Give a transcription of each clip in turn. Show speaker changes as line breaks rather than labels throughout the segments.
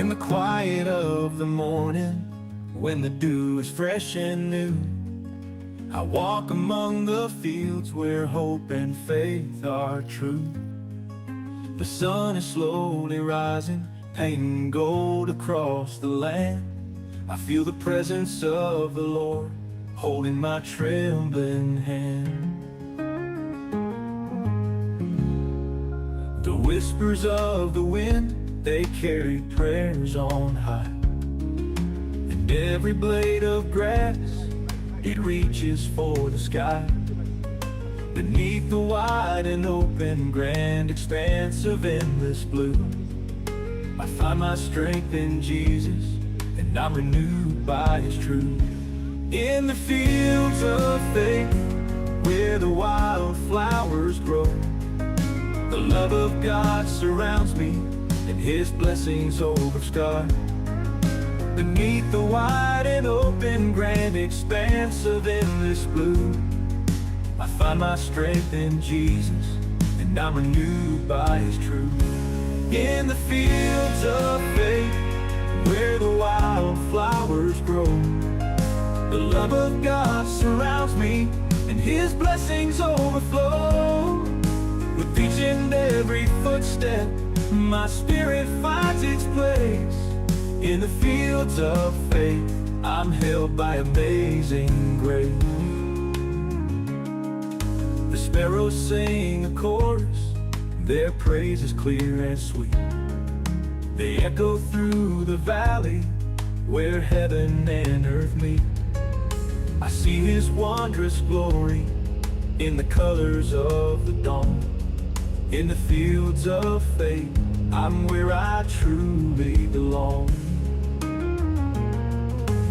In the quiet of the morning, when the dew is fresh and new, I walk among the fields where hope and faith are true. The sun is slowly rising, painting gold across the land. I feel the presence of the Lord holding my trembling hand. The whispers of the wind, they carry prayers on high, and every blade of grass, it reaches for the sky. Beneath the wide and open grand expanse of endless blue, I find my strength in Jesus, and I'm renewed by His truth. In the fields of faith, where the wildflowers grow, the love of God surrounds me, and His blessings oversky. Beneath the wide and open grand expanse of endless blue, I find my strength in Jesus, and I'm renewed by His truth. In the fields of faith, where the wildflowers grow, the love of God surrounds me, and His blessings overflow. With each and every footstep, my spirit finds its place. In the fields of faith, I'm held by amazing grace. The sparrows sing a chorus, their praise is clear and sweet. They echo through the valley, where heaven and earth meet. I see His wondrous glory in the colors of the dawn. In the fields of faith, I'm where I truly belong.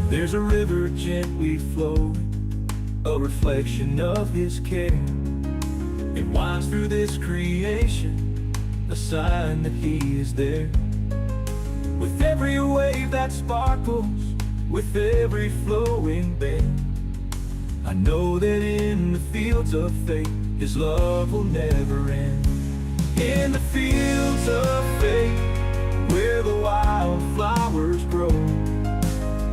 There's a river gently flowing, a reflection of His care. It winds through this creation, a sign that He is there. With every wave that sparkles, with every flowing bend, I know that in the fields of faith, His love will never end. In the fields of faith, where the wildflowers grow,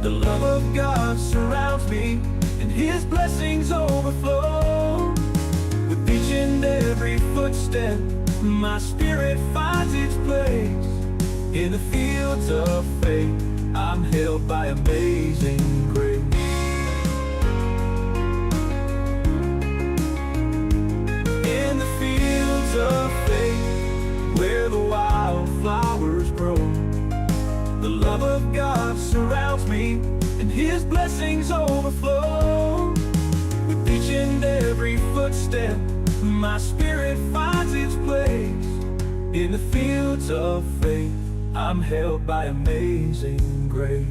the love of God surrounds me, and His blessings overflow. With each and every footstep, my spirit finds its place. In the fields of faith, I'm held by amazing grace. In the fields of faith, where the wildflowers grow, the love of God surrounds me, and His blessings overflow. With each and every footstep, my spirit finds its place. In the fields of faith, I'm held by amazing grace.